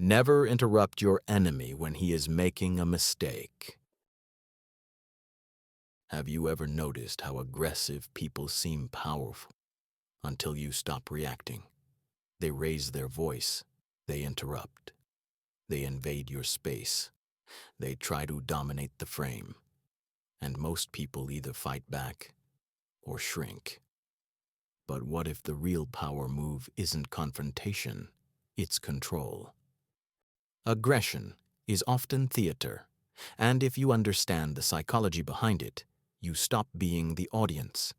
Never interrupt your enemy when he is making a mistake. Have you ever noticed how aggressive people seem powerful until you stop reacting? They raise their voice, they interrupt, they invade your space, they try to dominate the frame, and most people either fight back or shrink. But what if the real power move isn't confrontation, it's control? Aggression is often theater, and if you understand the psychology behind it, you stop being the audience.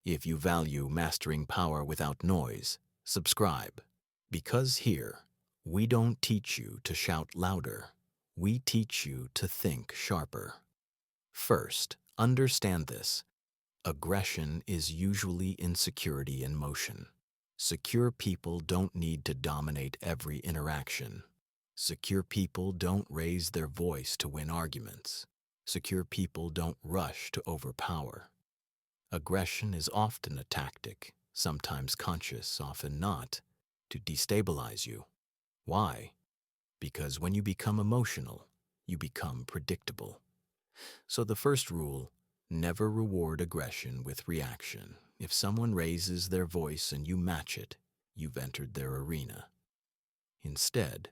If you value mastering power without noise, subscribe. Because here, we don't teach you to shout louder, we teach you to think sharper. First, understand this. Aggression is usually insecurity in motion. Secure people don't need to dominate every interaction. Secure people don't raise their voice to win arguments. Secure people don't rush to overpower. Aggression is often a tactic, sometimes conscious, often not, to destabilize you. Why? Because when you become emotional, you become predictable. So the first rule, never reward aggression with reaction. If someone raises their voice and you match it, you've entered their arena. Instead,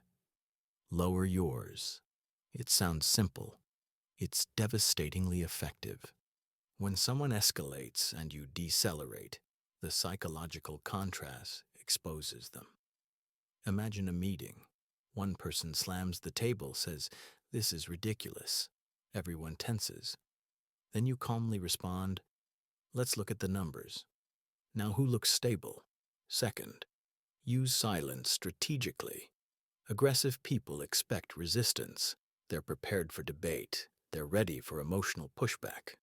lower yours. It sounds simple. It's devastatingly effective. When someone escalates and you decelerate, the psychological contrast exposes them. Imagine a meeting. One person slams the table, says, "This is ridiculous." Everyone tenses. Then you calmly respond, "Let's look at the numbers. Now who looks stable?" Second, use silence strategically. Aggressive people expect resistance. They're prepared for debate. They're ready for emotional pushback.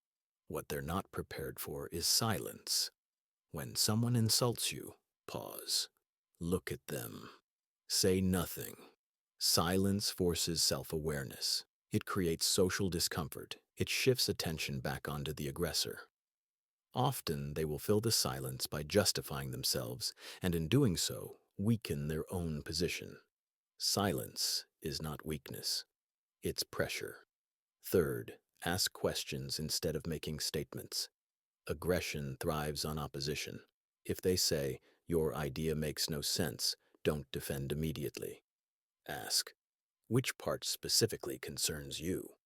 What they're not prepared for is silence. When someone insults you, pause. Look at them. Say nothing. Silence forces self-awareness. It creates social discomfort. It shifts attention back onto the aggressor. Often they will fill the silence by justifying themselves, and in doing so, weaken their own position. Silence is not weakness. It's pressure. Third, ask questions instead of making statements. Aggression thrives on opposition. If they say, "Your idea makes no sense," don't defend immediately. Ask, "Which part specifically concerns you?"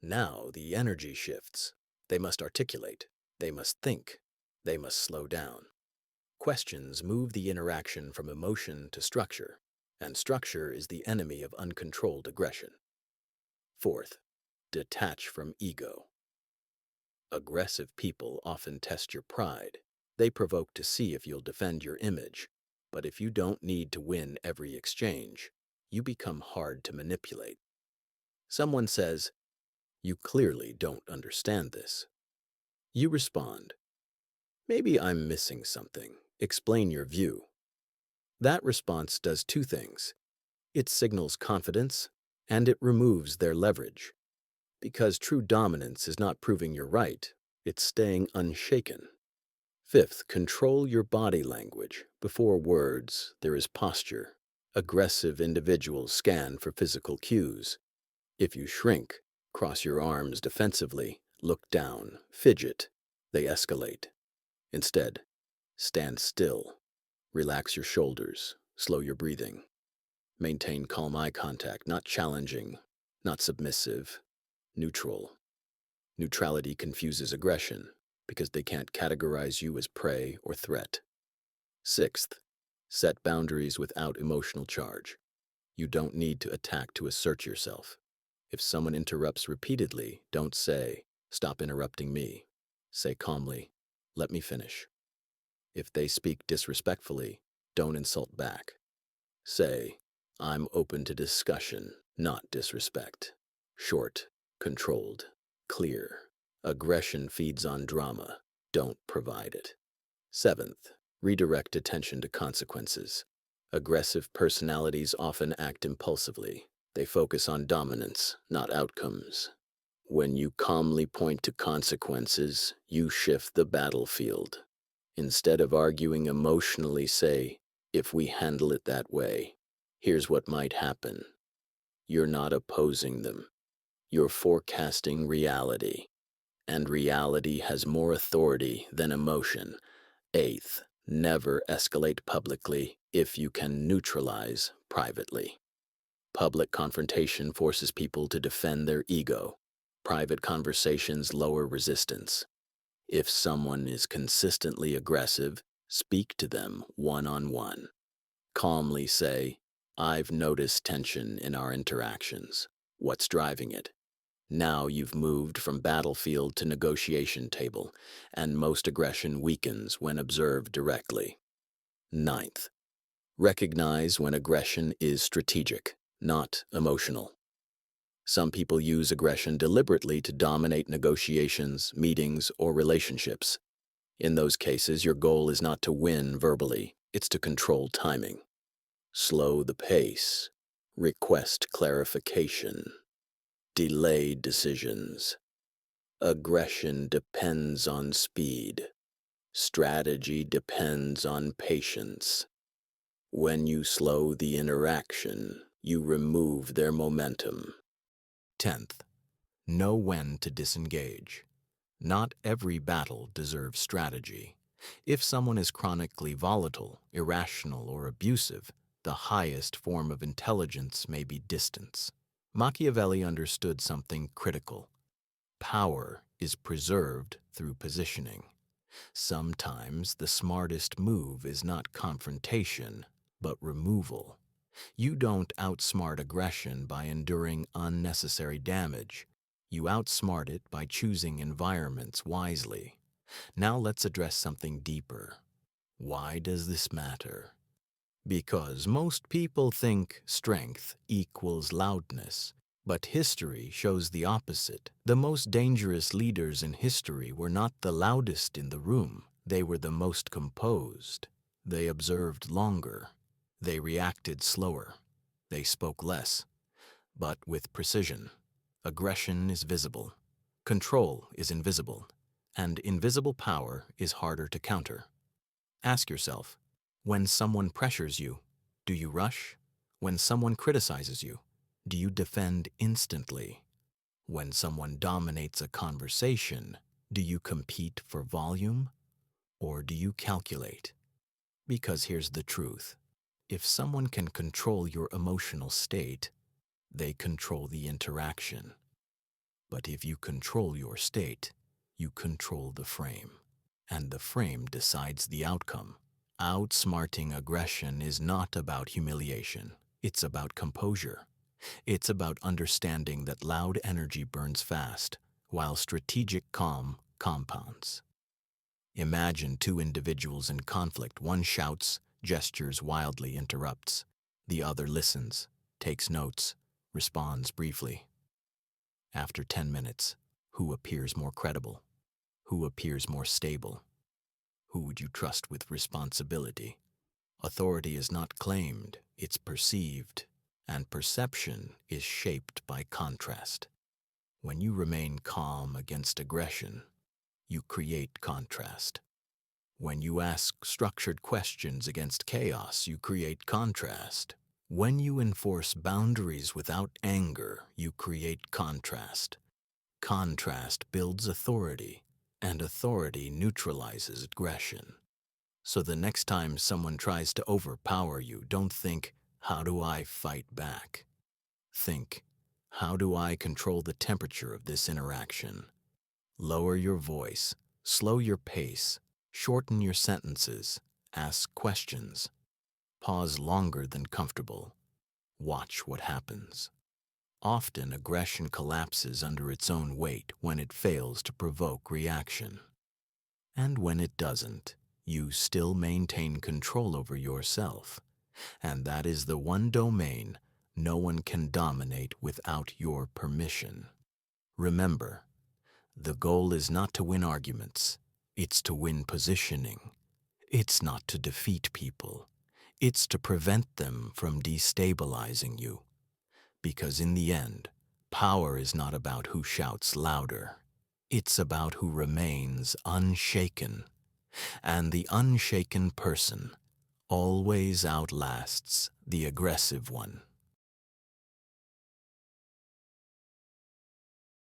Now the energy shifts. They must articulate. They must think. They must slow down. Questions move the interaction from emotion to structure, and structure is the enemy of uncontrolled aggression. Fourth, detach from ego. Aggressive people often test your pride. They provoke to see if you'll defend your image. But if you don't need to win every exchange, you become hard to manipulate. Someone says, "You clearly don't understand this." You respond, "Maybe I'm missing something. Explain your view." That response does two things. It signals confidence, and it removes their leverage. Because true dominance is not proving you're right, it's staying unshaken. Fifth, control your body language. Before words, there is posture. Aggressive individuals scan for physical cues. If you shrink, cross your arms defensively, look down, fidget, they escalate. Instead, stand still. Relax your shoulders, slow your breathing. Maintain calm eye contact, not challenging, not submissive, neutral. Neutrality confuses aggression because they can't categorize you as prey or threat. Sixth, set boundaries without emotional charge. You don't need to attack to assert yourself. If someone interrupts repeatedly, don't say, "Stop interrupting me." Say calmly, "Let me finish." If they speak disrespectfully, don't insult back. Say, "I'm open to discussion, not disrespect." Short, controlled, clear. Aggression feeds on drama. Don't provide it. Seventh, redirect attention to consequences. Aggressive personalities often act impulsively. They focus on dominance, not outcomes. When you calmly point to consequences, you shift the battlefield. Instead of arguing emotionally, say, "If we handle it that way." Here's what might happen. You're not opposing them. You're forecasting reality, and reality has more authority than emotion. Eighth, never escalate publicly if you can neutralize privately. Public confrontation forces people to defend their ego. Private conversations lower resistance. If someone is consistently aggressive, speak to them one-on-one. Calmly say, "I've noticed tension in our interactions. What's driving it?" Now you've moved from battlefield to negotiation table, and most aggression weakens when observed directly. Ninth, recognize when aggression is strategic, not emotional. Some people use aggression deliberately to dominate negotiations, meetings, or relationships. In those cases, your goal is not to win verbally, it's to control timing. Slow the pace. Request clarification. Delay decisions. Aggression depends on speed. Strategy depends on patience. When you slow the interaction, you remove their momentum. 10th, know when to disengage. Not every battle deserves strategy. If someone is chronically volatile, irrational, or abusive, the highest form of intelligence may be distance. Machiavelli understood something critical. Power is preserved through positioning. Sometimes the smartest move is not confrontation, but removal. You don't outsmart aggression by enduring unnecessary damage. You outsmart it by choosing environments wisely. Now let's address something deeper. Why does this matter? Because most people think strength equals loudness, but history shows the opposite. The most dangerous leaders in history were not the loudest in the room. They were the most composed. They observed longer. They reacted slower. They spoke less, but with precision. Aggression is visible. Control is invisible. And invisible power is harder to counter. Ask yourself, when someone pressures you, do you rush? When someone criticizes you, do you defend instantly? When someone dominates a conversation, do you compete for volume? Or do you calculate? Because here's the truth. If someone can control your emotional state, they control the interaction. But if you control your state, you control the frame. And the frame decides the outcome. Outsmarting aggression is not about humiliation. It's about composure. It's about understanding that loud energy burns fast, while strategic calm compounds. Imagine two individuals in conflict. One shouts, gestures wildly, interrupts. The other listens, takes notes, responds briefly. After 10 minutes, who appears more credible? Who appears more stable? Who would you trust with responsibility? Authority is not claimed, it's perceived, and perception is shaped by contrast. When you remain calm against aggression, you create contrast. When you ask structured questions against chaos, you create contrast. When you enforce boundaries without anger, you create contrast. Contrast builds authority, and authority neutralizes aggression. So the next time someone tries to overpower you, don't think, "How do I fight back?" Think, "How do I control the temperature of this interaction?" Lower your voice, slow your pace, shorten your sentences, ask questions, pause longer than comfortable. Watch what happens. Often aggression collapses under its own weight when it fails to provoke reaction. And when it doesn't, you still maintain control over yourself. And that is the one domain no one can dominate without your permission. Remember, the goal is not to win arguments. It's to win positioning. It's not to defeat people. It's to prevent them from destabilizing you. Because in the end, power is not about who shouts louder. It's about who remains unshaken. And the unshaken person always outlasts the aggressive one.